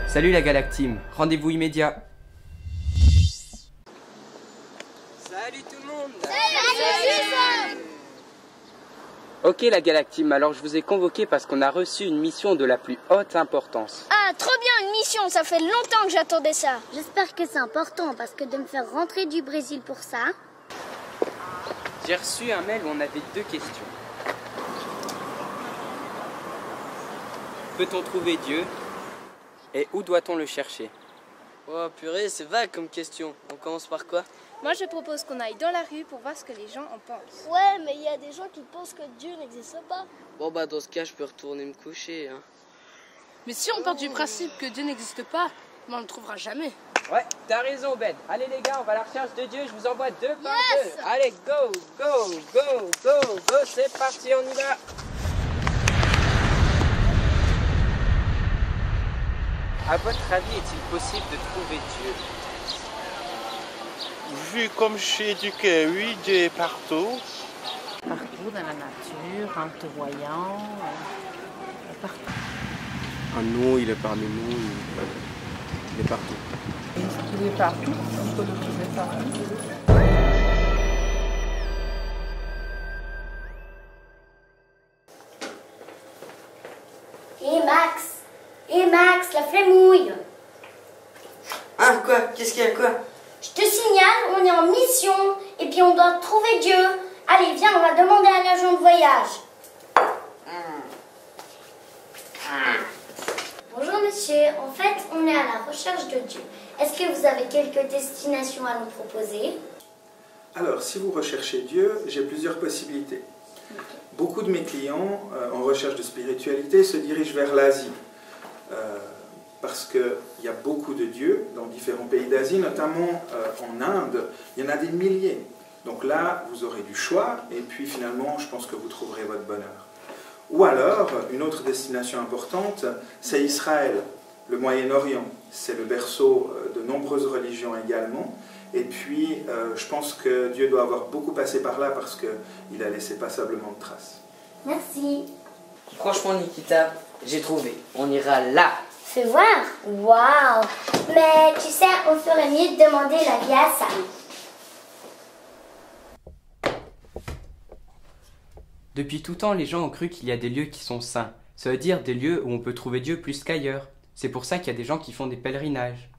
Salut la Galactime, rendez-vous immédiat. Salut tout le monde. Salut. Ok la Galactime, alors je vous ai convoqué parce qu'on a reçu une mission de la plus haute importance. Ah, trop bien, une mission, ça fait longtemps que j'attendais ça. J'espère que c'est important parce que de me faire rentrer du Brésil pour ça... J'ai reçu un mail où on avait 2 questions. Peut-on trouver Dieu? Et où doit-on le chercher? Oh purée, c'est vague comme question. On commence par quoi? Moi, je propose qu'on aille dans la rue pour voir ce que les gens en pensent. Ouais, mais il y a des gens qui pensent que Dieu n'existe pas. Bon bah dans ce cas, je peux retourner me coucher. Hein. Mais si on part du principe que Dieu n'existe pas, on ne le trouvera jamais. Ouais, t'as raison Ben. Allez les gars, on va à la recherche de Dieu, je vous envoie 2 par 2. Allez, go, c'est parti, on y va. À votre avis, est-il possible de trouver Dieu? Vu comme je suis éduqué, oui, Dieu est partout. Partout dans la nature, en te voyant, partout. Ah non, il est parmi nous, il est partout. Il est partout, on peut le trouver partout. Hé Max, la flémouille. Hein, quoi? Qu'est-ce qu'il y a, quoi? Je te signale, on est en mission et puis on doit trouver Dieu. Allez, viens, on va demander à l'agent de voyage. Bonjour monsieur, en fait, on est à la recherche de Dieu. Est-ce que vous avez quelques destinations à nous proposer? Alors, si vous recherchez Dieu, j'ai plusieurs possibilités. Beaucoup de mes clients en recherche de spiritualité se dirigent vers l'Asie. Parce qu'il y a beaucoup de dieux dans différents pays d'Asie, notamment en Inde, il y en a des milliers. Donc là, vous aurez du choix, et puis finalement, je pense que vous trouverez votre bonheur. Ou alors, une autre destination importante, c'est Israël, le Moyen-Orient. C'est le berceau de nombreuses religions également. Et puis, je pense que Dieu doit avoir beaucoup passé par là parce qu'il a laissé passablement de traces. Merci. Franchement Nikita, j'ai trouvé. On ira là. Fais voir. Waouh. Mais tu sais, on ferait mieux de demander l'avis à Sam. Depuis tout temps, les gens ont cru qu'il y a des lieux qui sont saints. Ça veut dire des lieux où on peut trouver Dieu plus qu'ailleurs. C'est pour ça qu'il y a des gens qui font des pèlerinages.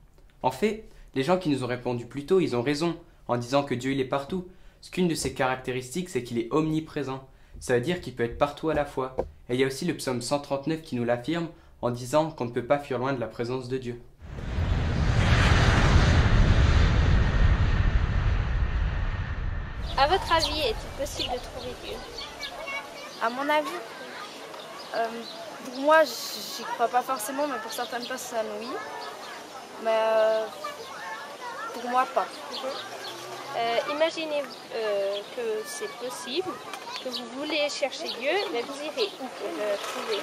En fait, les gens qui nous ont répondu plus tôt, ils ont raison en disant que Dieu il est partout. Parce qu'une de ses caractéristiques, c'est qu'il est omniprésent. Ça veut dire qu'il peut être partout à la fois. Et il y a aussi le psaume 139 qui nous l'affirme en disant qu'on ne peut pas fuir loin de la présence de Dieu. À votre avis, est-il possible de trouver Dieu? À mon avis, pour moi, j'y crois pas forcément, mais pour certaines personnes, oui. Mais pour moi, pas. Imaginez que c'est possible, que vous voulez chercher Dieu, mais vous irez où pour le trouver?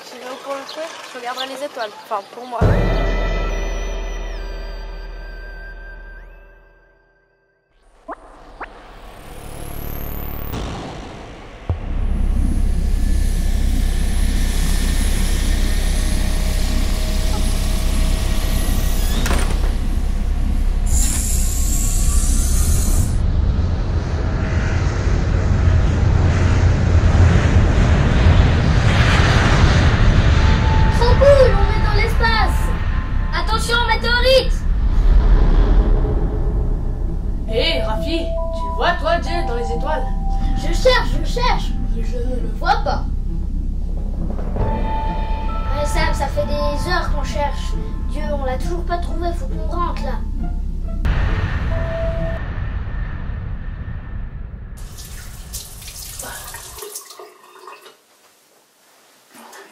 J'irai au Pôle Nord, je regarderai les étoiles, enfin pour moi. Hé, Rafi, tu le vois toi, Dieu, dans les étoiles? Je cherche, mais je ne le vois pas. Allez Sam, ça fait des heures qu'on cherche. Dieu, on l'a toujours pas trouvé, faut qu'on rentre là.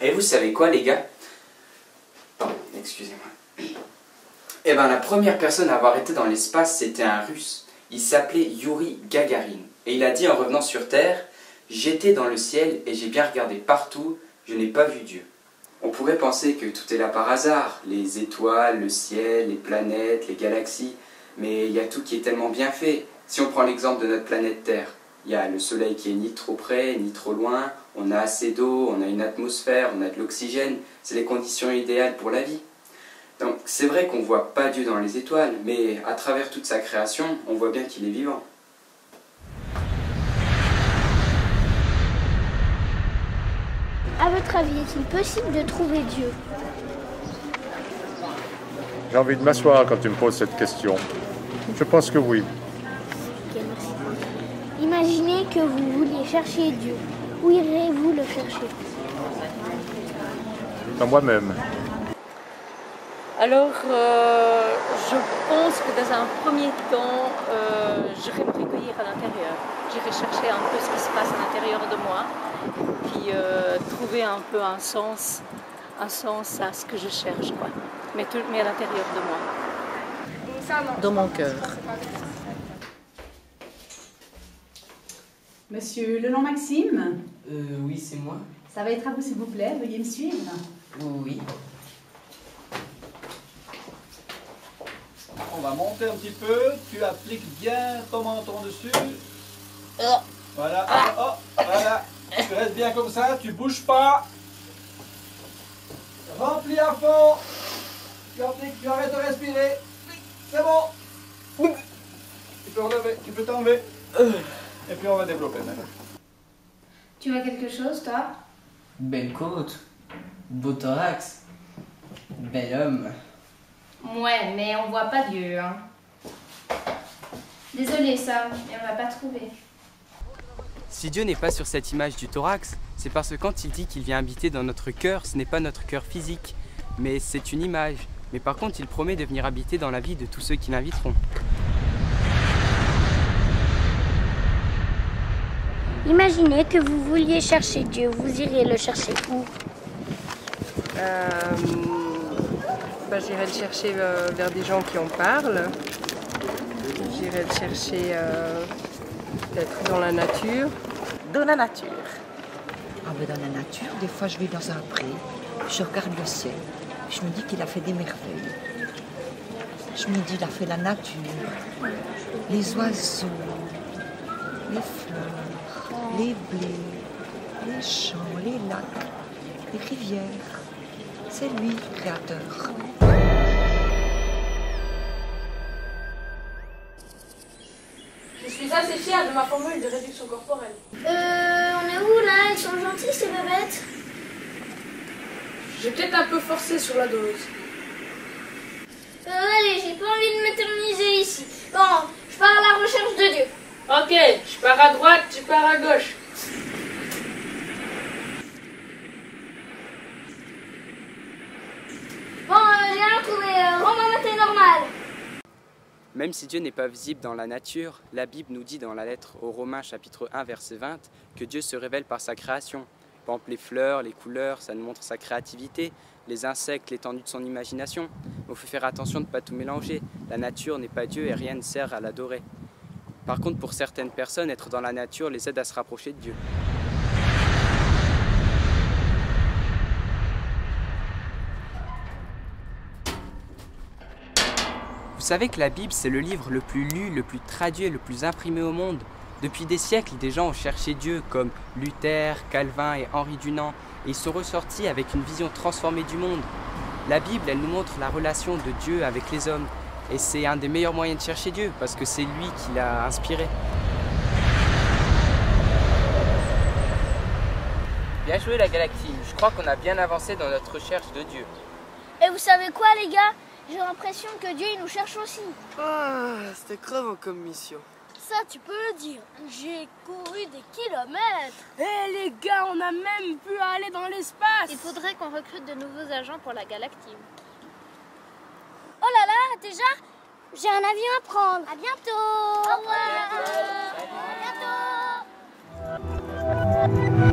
Et vous savez quoi les gars? Pardon, excusez-moi. Eh ben la première personne à avoir été dans l'espace, c'était un Russe. Il s'appelait Yuri Gagarin. Et il a dit en revenant sur Terre, j'étais dans le ciel et j'ai bien regardé partout, je n'ai pas vu Dieu. On pourrait penser que tout est là par hasard, les étoiles, le ciel, les planètes, les galaxies, mais il y a tout qui est tellement bien fait. Si on prend l'exemple de notre planète Terre, il y a le soleil qui est ni trop près, ni trop loin, on a assez d'eau, on a une atmosphère, on a de l'oxygène, c'est les conditions idéales pour la vie. Donc c'est vrai qu'on ne voit pas Dieu dans les étoiles, mais à travers toute sa création, on voit bien qu'il est vivant. À votre avis, est-il possible de trouver Dieu? J'ai envie de m'asseoir quand tu me poses cette question. Je pense que oui. Ok, merci. Imaginez que vous vouliez chercher Dieu. Où irez-vous le chercher? Dans moi-même. Alors, je pense que dans un premier temps, j'irai me recueillir à l'intérieur. J'irai chercher un peu ce qui se passe à l'intérieur de moi, puis trouver un peu un sens à ce que je cherche, quoi. Mais à l'intérieur de moi. Dans mon cœur. Monsieur Leland-Maxime? Oui, c'est moi. Ça va être à vous, s'il vous plaît. Veuillez me suivre. Oui. On va monter un petit peu. Tu appliques bien ton menton dessus. Voilà. Voilà. Tu restes bien comme ça. Tu bouges pas. Remplis à fond. Tu appliques. Tu arrêtes de respirer. C'est bon. Tu peux relever. Tu peux t'enlever. Et puis on va développer maintenant. Tu vois quelque chose, toi? Belle côte. Beau thorax. Bel homme. Ouais, mais on voit pas Dieu, hein. Désolée, Sam, mais on va pas trouver. Si Dieu n'est pas sur cette image du thorax, c'est parce que quand il dit qu'il vient habiter dans notre cœur, ce n'est pas notre cœur physique, mais c'est une image. Mais par contre, il promet de venir habiter dans la vie de tous ceux qui l'inviteront. Imaginez que vous vouliez chercher Dieu. Vous irez le chercher où? J'irai le chercher vers des gens qui en parlent. J'irai le chercher peut-être dans la nature. Dans la nature. Ah ben dans la nature, des fois je vais dans un pré, je regarde le ciel, je me dis qu'il a fait des merveilles. Je me dis il a fait la nature, les oiseaux, les fleurs, les blés, les champs, les lacs, les rivières. C'est lui le créateur. Je suis assez fière de ma formule de réduction corporelle. On est où là? Ils sont gentils ces bébêtes? J'ai peut-être un peu forcé sur la dose. Allez, j'ai pas envie de m'éterniser ici. Bon, je pars à la recherche de Dieu. Ok, je pars à droite, tu pars à gauche. Bon, j'ai rien trouvé. Rends-moi ma taille normale. Même si Dieu n'est pas visible dans la nature, la Bible nous dit dans la lettre aux Romains chapitre 1 verset 20 que Dieu se révèle par sa création. Par exemple, les fleurs, les couleurs, ça nous montre sa créativité, les insectes, l'étendue de son imagination. Mais il faut faire attention de ne pas tout mélanger. La nature n'est pas Dieu et rien ne sert à l'adorer. Par contre, pour certaines personnes, être dans la nature les aide à se rapprocher de Dieu. Vous savez que la Bible, c'est le livre le plus lu, le plus traduit et le plus imprimé au monde. Depuis des siècles, des gens ont cherché Dieu comme Luther, Calvin et Henri Dunant, et ils sont ressortis avec une vision transformée du monde. La Bible, elle nous montre la relation de Dieu avec les hommes, et c'est un des meilleurs moyens de chercher Dieu, parce que c'est lui qui l'a inspiré. Bien joué la Galactine, je crois qu'on a bien avancé dans notre recherche de Dieu. Et vous savez quoi les gars? J'ai l'impression que Dieu il nous cherche aussi. Ah, c'était crevant comme mission. Ça tu peux le dire. J'ai couru des kilomètres. Les gars, on a même pu aller dans l'espace. Il faudrait qu'on recrute de nouveaux agents pour la Galactine. Oh là là, déjà j'ai un avion à prendre. À bientôt. Au revoir. À bientôt.